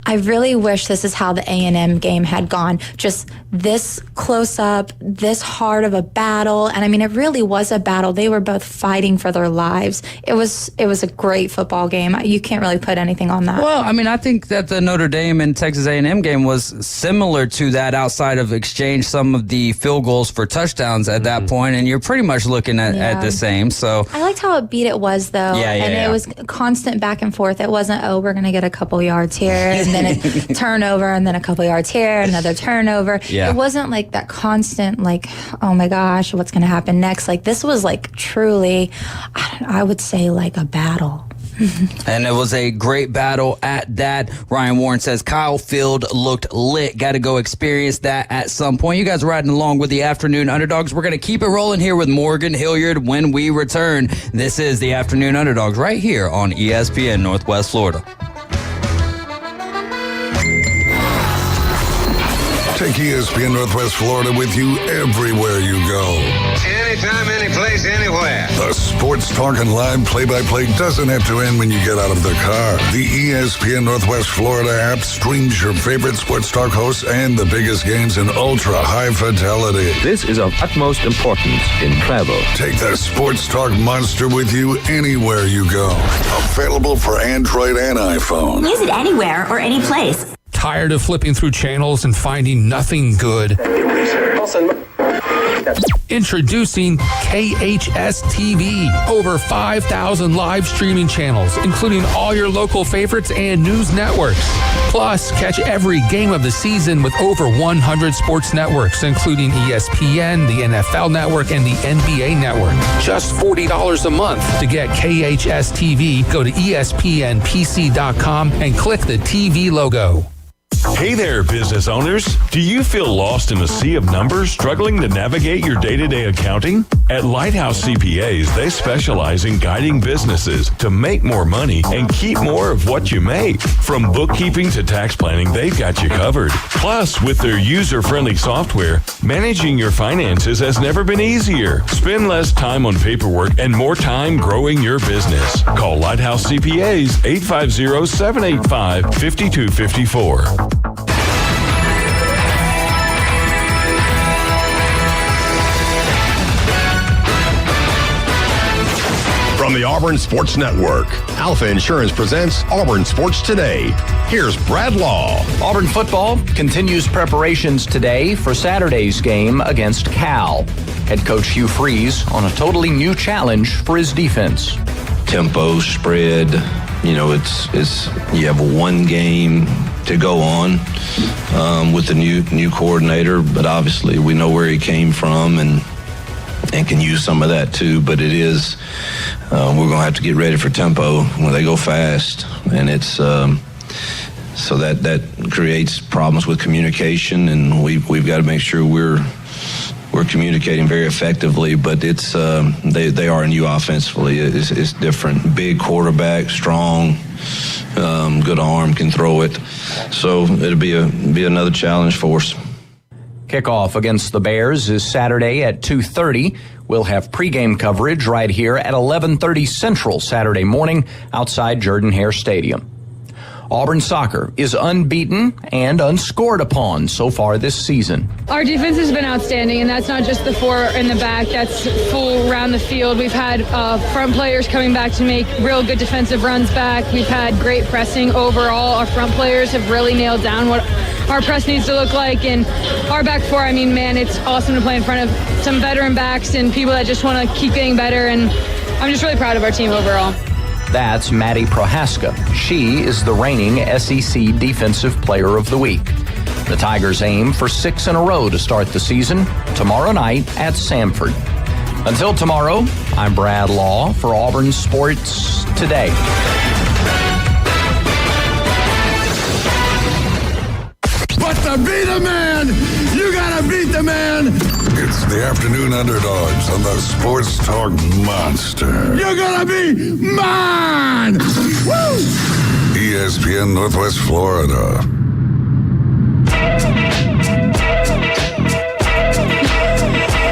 I really wish this is how the A&M game had gone. Just this close up, this hard of a battle. And I mean, it really was a battle. They were both fighting for their lives. It was a great football game. You can't really put anything on that. Well, I mean, I think that the Notre Dame and Texas A&M game was similar to that outside of exchange some of the field goals for touchdowns at that point, and you're pretty much looking at the same. So I liked how upbeat it was, though. It was constant back and forth. It wasn't, we're going to get a couple yards here, and then a turnover, and then a couple yards here, another turnover. Yeah. It wasn't like that constant, like, oh my gosh, what's going to happen next? Like, this was like truly, I would say, like a battle. And it was a great battle at that. Ryan Warren says Kyle Field looked lit. Got to go experience that at some point. You guys are riding along with the Afternoon Underdogs. We're going to keep it rolling here with Morgan Hilliard when we return. This is the Afternoon Underdogs right here on ESPN Northwest Florida. Take ESPN Northwest Florida with you everywhere you go. Anytime, any place, anywhere. The sports talk and live play-by-play doesn't have to end when you get out of the car. The ESPN Northwest Florida app streams your favorite sports talk hosts and the biggest games in ultra-high fidelity. This is of utmost importance in travel. Take the sports talk monster with you anywhere you go. Available for Android and iPhone. Use it anywhere or any place. Tired of flipping through channels and finding nothing good? Introducing KHS TV. Over 5,000 live streaming channels, including all your local favorites and news networks. Plus, catch every game of the season with over 100 sports networks, including ESPN, the NFL Network, and the NBA Network. Just $40 a month to get KHS TV. Go to ESPNPC.com and click the TV logo. Hey there, business owners. Do you feel lost in a sea of numbers, struggling to navigate your day-to-day accounting? At Lighthouse CPAs, they specialize in guiding businesses to make more money and keep more of what you make. From bookkeeping to tax planning, they've got you covered. Plus, with their user-friendly software, managing your finances has never been easier. Spend less time on paperwork and more time growing your business. Call Lighthouse CPAs 850-785-5254. From the Auburn Sports Network, Alpha Insurance presents Auburn Sports Today. Here's Brad Law. Auburn football continues preparations today for Saturday's game against Cal. Head coach Hugh Freeze on a totally new challenge for his defense. Tempo, spread, it's you have one game to go on with the new coordinator, but obviously we know where he came from and can use some of that too. But it is we're going to have to get ready for tempo when they go fast, and it's so that creates problems with communication, and we've got to make sure we're communicating very effectively. But it's they are new offensively. It's different. Big quarterback, strong, good arm, can throw it. So it'll be another challenge for us. Kickoff against the Bears is Saturday at 2:30. We'll have pregame coverage right here at 11:30 Central Saturday morning outside Jordan-Hare Stadium. Auburn soccer is unbeaten and unscored upon so far this season. Our defense has been outstanding, and that's not just the four in the back. That's full around the field. We've had front players coming back to make real good defensive runs back. We've had great pressing overall. Our front players have really nailed down what our press needs to look like. And our back four, it's awesome to play in front of some veteran backs and people that just want to keep getting better. And I'm just really proud of our team overall. That's Maddie Prohaska. She is the reigning SEC Defensive Player of the Week. The Tigers aim for 6 in a row to start the season tomorrow night at Samford. Until tomorrow, I'm Brad Law for Auburn Sports Today. But to beat a man, you gotta beat the man. It's the Afternoon Underdogs on the Sports Talk Monster. You're gonna be mine! Woo! ESPN Northwest Florida.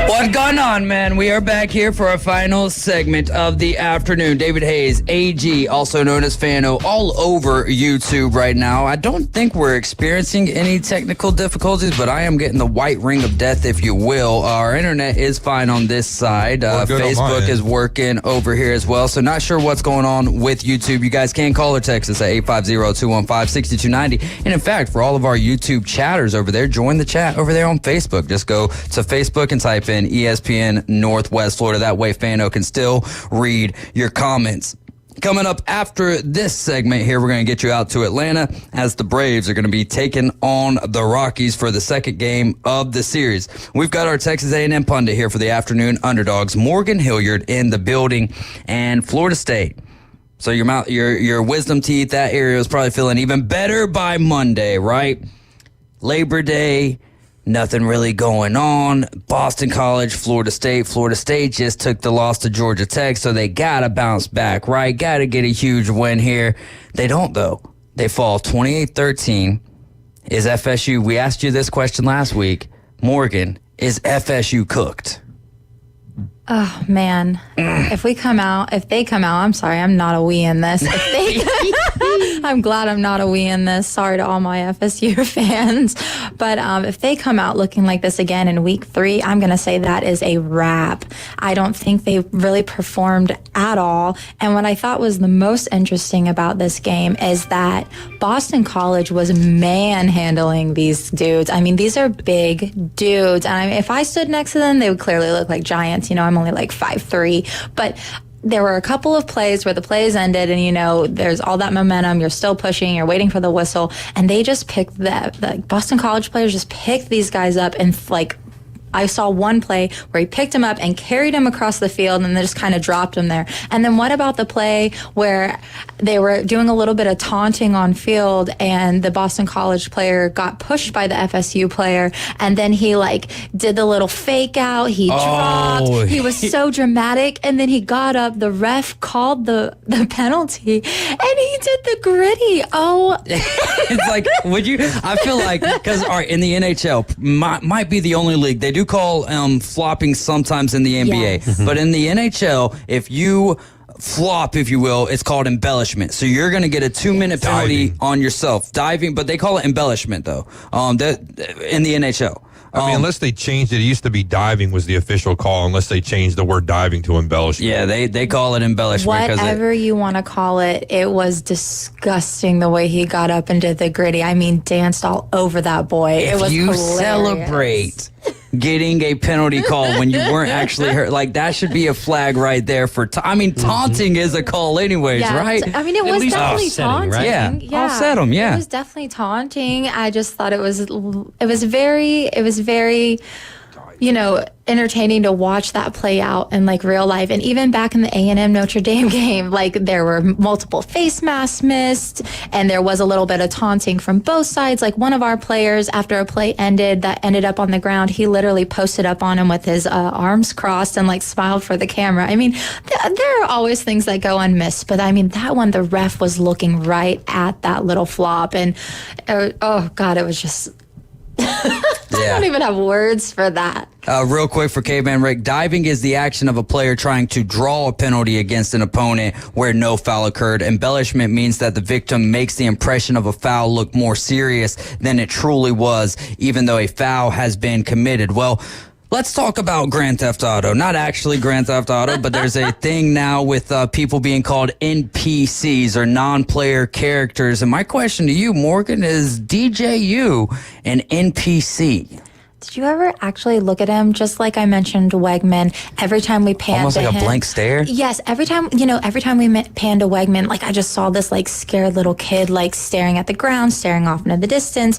What's going on, man? We are back here for our final segment of the afternoon. David Hayes, AG, also known as Fano, all over YouTube right now. I don't think we're experiencing any technical difficulties, but I am getting the white ring of death, if you will. Our internet is fine on this side. Facebook is working over here as well, so not sure what's going on with YouTube. You guys can call or text us at 850-215-6290. And in fact, for all of our YouTube chatters over there, join the chat over there on Facebook. Just go to Facebook and type in ESPN Northwest Florida. That way Fano can still read your comments. Coming up after this segment here, we're going to get you out to Atlanta as the Braves are going to be taking on the Rockies for the second game of the series. We've got our Texas A&M pundit here for the Afternoon Underdogs, Morgan Hilliard, in the building, and Florida State. So your wisdom teeth, that area is probably feeling even better by Monday, right? Labor Day. Nothing really going on. Boston College, Florida State. Florida State just took the loss to Georgia Tech, so they got to bounce back, right? Got to get a huge win here. They don't, though. They fall 28-13. Is FSU, we asked you this question last week, Morgan, is FSU cooked? Oh, man. If they come out, I'm sorry, I'm not a we in this. I'm glad I'm not a we in this. Sorry to all my FSU fans. But if they come out looking like this again in week 3, I'm going to say that is a wrap. I don't think they really performed at all. And what I thought was the most interesting about this game is that Boston College was manhandling these dudes. I mean, these are big dudes. And if I stood next to them, they would clearly look like giants. I'm only like 5'3", but there were a couple of plays where the plays ended and, there's all that momentum. You're still pushing. You're waiting for the whistle. And they just picked the Boston College players just picked these guys up and I saw one play where he picked him up and carried him across the field and then just kind of dropped him there. And then what about the play where they were doing a little bit of taunting on field and the Boston College player got pushed by the FSU player and then he did the little fake out. He dropped. He was so dramatic. And then he got up. The ref called the penalty and he did the gritty. It's would you? I feel like, because, all right, in the NHL, might be the only league. They do call flopping sometimes in the NBA, yes. But in the NHL, if you flop, if you will, it's called embellishment. So you're going to get a 2-minute penalty on yourself. Diving, but they call it embellishment, though, in the NHL. Unless they changed it used to be diving was the official call, unless they changed the word diving to embellishment. Yeah, they call it embellishment. Whatever you want to call it, it was disgusting the way he got up and did the gritty. Danced all over that boy. It was hilarious. Celebrate getting a penalty call when you weren't actually hurt, that should be a flag right there for taunting is a call anyways, right? It was definitely taunting, right? Yeah. Offset him, yeah. It was definitely taunting. I just thought it was very entertaining to watch that play out in real life. And even back in the A&M Notre Dame game, there were multiple face masks missed and there was a little bit of taunting from both sides. One of our players, after a play ended up on the ground, he literally posted up on him with his arms crossed and smiled for the camera. There are always things that go unmissed, but that one, the ref was looking right at that little flop and oh God, it was just I don't even have words for that. Real quick for Caveman Rick, diving is the action of a player trying to draw a penalty against an opponent where no foul occurred. Embellishment means that the victim makes the impression of a foul look more serious than it truly was, even though a foul has been committed. Well, let's talk about Grand Theft Auto. Not actually Grand Theft Auto, but there's a thing now with people being called NPCs or non-player characters. And my question to you, Morgan, is DJU an NPC? Did you ever actually look at him? Just like I mentioned, Wegman. Every time we panned almost like a blank stare. Yes, every time we panned to Wegman, I just saw this scared little kid staring at the ground, staring off into the distance.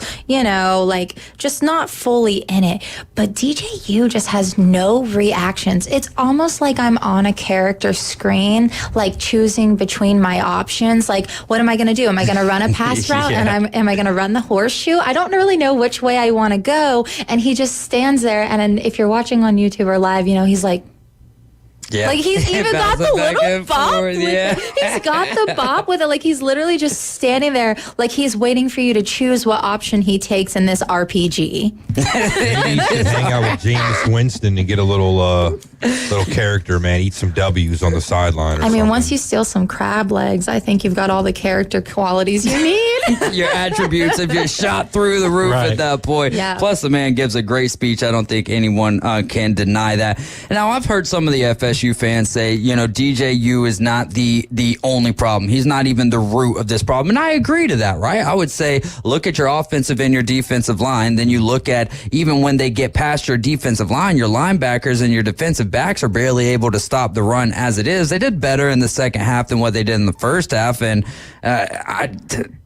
Just not fully in it. But DJU just has no reactions. It's almost like I'm on a character screen, choosing between my options. What am I going to do? Am I going to run a pass route? Yeah. And am I going to run the horseshoe? I don't really know which way I want to go. And he just stands there, and if you're watching on YouTube or live, he's Yeah. Like he's even got the little bop. Yeah. He's got the bop with it. Like he's literally just standing there, like he's waiting for you to choose what option he takes in this RPG. Maybe you should hang out with Jameis Winston and get a little character, man. Eat some W's on the sideline. I mean, once you steal some crab legs, I think you've got all the character qualities you need. Your attributes have just shot through the roof at that point. Yeah. Plus, the man gives a great speech. I don't think anyone can deny that. Now, I've heard some of the FSU fans say, DJU is not the only problem. He's not even the root of this problem. And I agree to that, right? I would say, look at your offensive and your defensive line. Then you look at even when they get past your defensive line, your linebackers and your defensive backs are barely able to stop the run as it is. They did better in the second half than what they did in the first half. And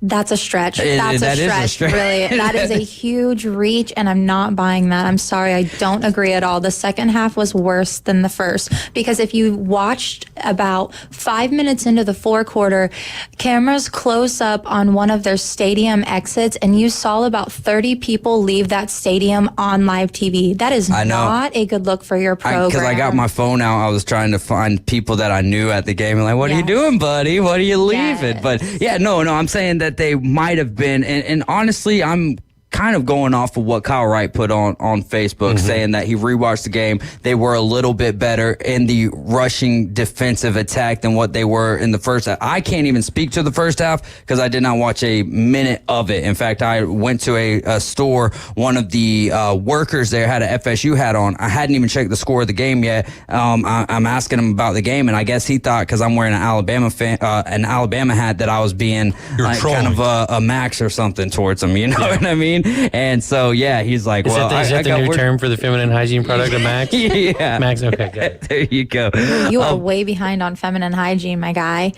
that's a stretch. That's a stretch. Really. That is a huge reach, and I'm not buying that. I'm sorry. I don't agree at all. The second half was worse than the first, because if you watched about 5 minutes into the fourth quarter, cameras close up on one of their stadium exits, and you saw about 30 people leave that stadium on live TV. That is not a good look for your program. Because I got my phone out, I was trying to find people that I knew at the game. And like, what are you doing, buddy? What are you leaving? Yes. But yeah, no, I'm saying that they might have been, and honestly, I'm kind of going off of what Kyle Wright put on Facebook, saying that he rewatched the game. They were a little bit better in the rushing defensive attack than what they were in the first half. I can't even speak to the first half because I did not watch a minute of it. In fact, I went to a store. One of the workers there had an FSU hat on. I hadn't even checked the score of the game yet. I'm asking him about the game, and I guess he thought because I'm wearing an Alabama hat that I was being kind of a Max or something towards him. You know what I mean? And so, yeah, he's like, is that the new term for the feminine hygiene product, a Max? Yeah. Max, okay, good. There you go. You are way behind on feminine hygiene, my guy.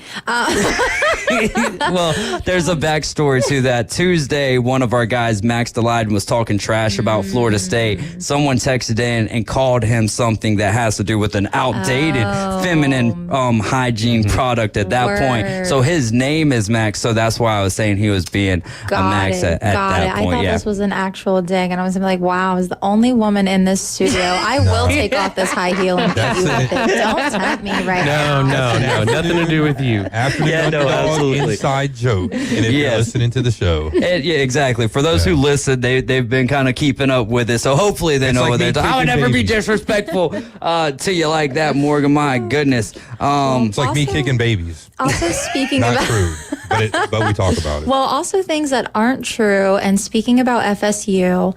Well, there's a backstory to that. Tuesday, one of our guys, Max Delyden, was talking trash about Florida State. Someone texted in and called him something that has to do with an outdated feminine hygiene product at that point. So his name is Max, so that's why I was saying he was being a Max at that point. I thought this was an actual dig, and I was like, wow, I was the only woman in this studio. I will take off this high heel and hit you with it. Don't tempt me right now. No, nothing to do with you. Afternoon Underdogs inside joke. And if you're listening to the show. Yeah, exactly. For those who listen, they've been kind of keeping up with it, so hopefully they know what they're talking. I would never be disrespectful to you like that, Morgan. My goodness. It's like me kicking babies. Also, speaking Not about true, but we talk about it. Well, also things that aren't true, and speaking about FSU,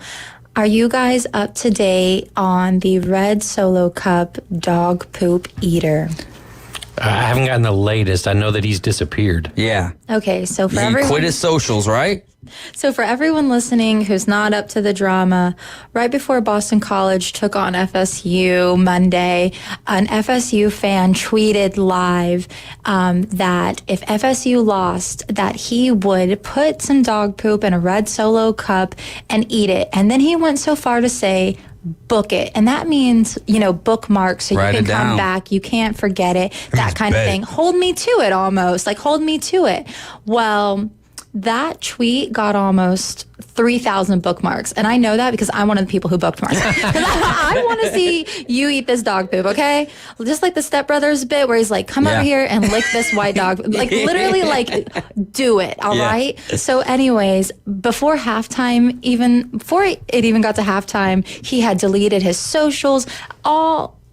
are you guys up to date on the Red Solo Cup dog poop eater? I haven't gotten the latest. I know that he's disappeared. Yeah. Okay, so for he everyone, quit his socials, right? So for everyone listening who's not up to the drama, right before Boston College took on FSU Monday, an FSU fan tweeted live that if FSU lost, that he would put some dog poop in a Red Solo cup and eat it. And then he went so far to say, book it. And that means, bookmark so you can come back. You can't forget it. That kind of thing. Hold me to it almost. Like, hold me to it. Well, that tweet got almost 3,000 bookmarks. And I know that because I'm one of the people who bookmarked it. I want to see you eat this dog poop, okay? Just like the Step Brothers bit where he's like, come over here and lick this white dog. Like, literally, do it, all right? So anyways, before halftime, before it even got to halftime, he had deleted his socials,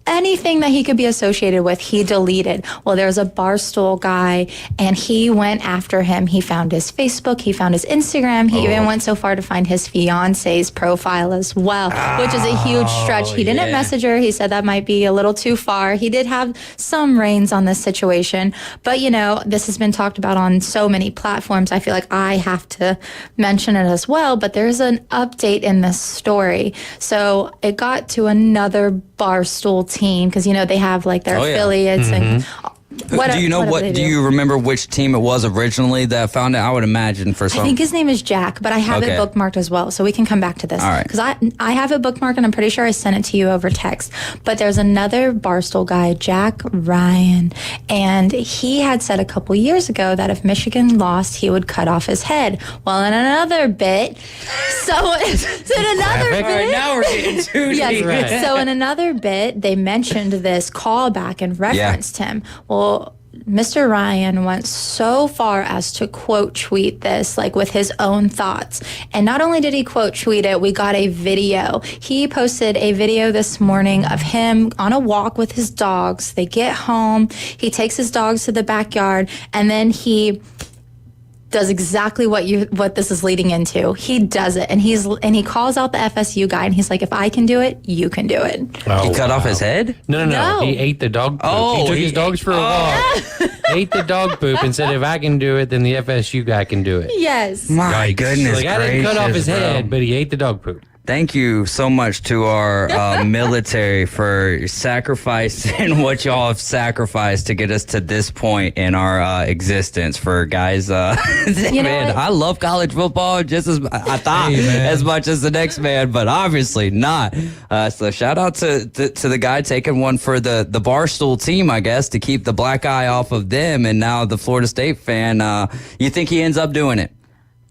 anything that he could be associated with, he deleted. Well, there's a Barstool guy, and he went after him. He found his Facebook. He found his Instagram. He even went so far to find his fiance's profile as well, which is a huge stretch. He didn't message her. He said that might be a little too far. He did have some reins on this situation. But, this has been talked about on so many platforms. I feel like I have to mention it as well. But there's an update in this story. So it got to another Barstool team, because they have their affiliates and Do you remember which team it was originally that found it? I would imagine for some. I think his name is Jack, but I have it bookmarked as well, so we can come back to this. All right. Because I have it bookmarked, and I'm pretty sure I sent it to you over text. But there's another Barstool guy, Jack Ryan, and he had said a couple years ago that if Michigan lost, he would cut off his head. Well, in another bit, now we're getting too deep. Right. So in another bit, they mentioned this callback and referenced him. Well, Mr. Ryan went so far as to quote tweet this, like with his own thoughts. And not only did he quote tweet it, we got a video. He posted a video this morning of him on a walk with his dogs. They get home, he takes his dogs to the backyard, and then he does exactly what this is leading into. He does it, and he calls out the FSU guy, and he's like, "If I can do it, you can do it." Oh, he cut off his head? No. He ate the dog poop. He took his dogs for a walk, ate the dog poop, and said, "If I can do it, then the FSU guy can do it." Yes. My goodness gracious, I didn't cut off his head, but he ate the dog poop. Thank you so much to our military for sacrificing what y'all have sacrificed to get us to this point in our existence. For guys, man, I love college football just as I thought as much as the next man, but obviously not. So shout out to the guy taking one for the Barstool team, I guess, to keep the black eye off of them. And now the Florida State fan, you think he ends up doing it?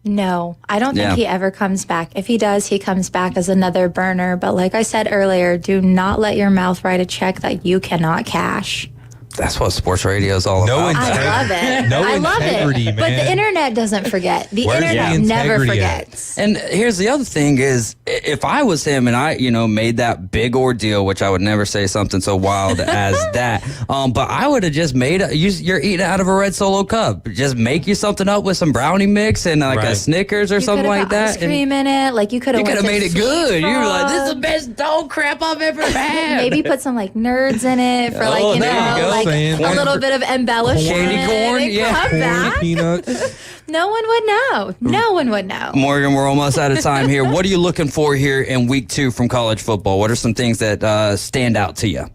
No, I don't think he ever comes back. If he does, he comes back as another burner. But like I said earlier, do not let your mouth write a check that you cannot cash. That's what sports radio is all about. I love it. I love it. Man. But the internet doesn't forget. The internet never forgets. And here's the other thing is, if I was him and I, made that big ordeal, which I would never say something so wild as that, but I would have just you're eating out of a red Solo cup. Just make you something up with some brownie mix and a Snickers or something like that. Ice cream in it. Like you could have made it good. You were like, this is the best dog crap I've ever had. Maybe put some nerds in it for a little bit of embellishment. Candy corn, peanuts. No one would know. No one would know. Morgan, we're almost out of time here. What are you looking for here in week 2 from college football? What are some things that stand out to you?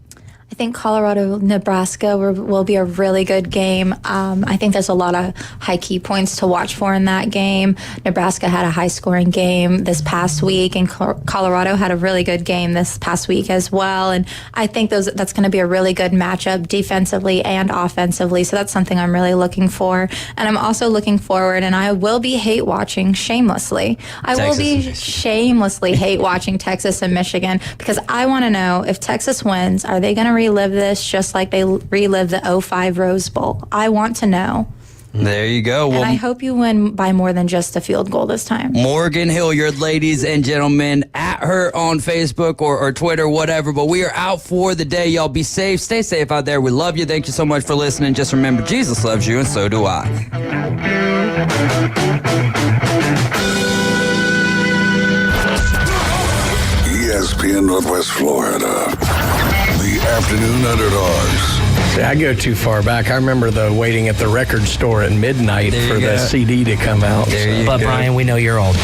I think Colorado-Nebraska will be a really good game. I think there's a lot of high key points to watch for in that game. Nebraska had a high-scoring game this past week, and Colorado had a really good game this past week as well. And I think that's going to be a really good matchup defensively and offensively. So that's something I'm really looking for. And I'm also looking forward, and I will be hate-watching shamelessly. I will be shamelessly hate-watching Texas and Michigan, because I want to know, if Texas wins, are they going to relive this just like they relived the 2005 Rose Bowl? I want to know. There you go. And I hope you win by more than just a field goal this time. Morgan Hilliard, ladies and gentlemen, at her on Facebook or Twitter, whatever. But we are out for the day. Y'all be safe. Stay safe out there. We love you. Thank you so much for listening. Just remember, Jesus loves you, and so do I. ESPN Northwest Florida. The Afternoon Underdogs. See, I go too far back. I remember waiting at the record store at midnight for the CD to come out. But Brian, we know you're old.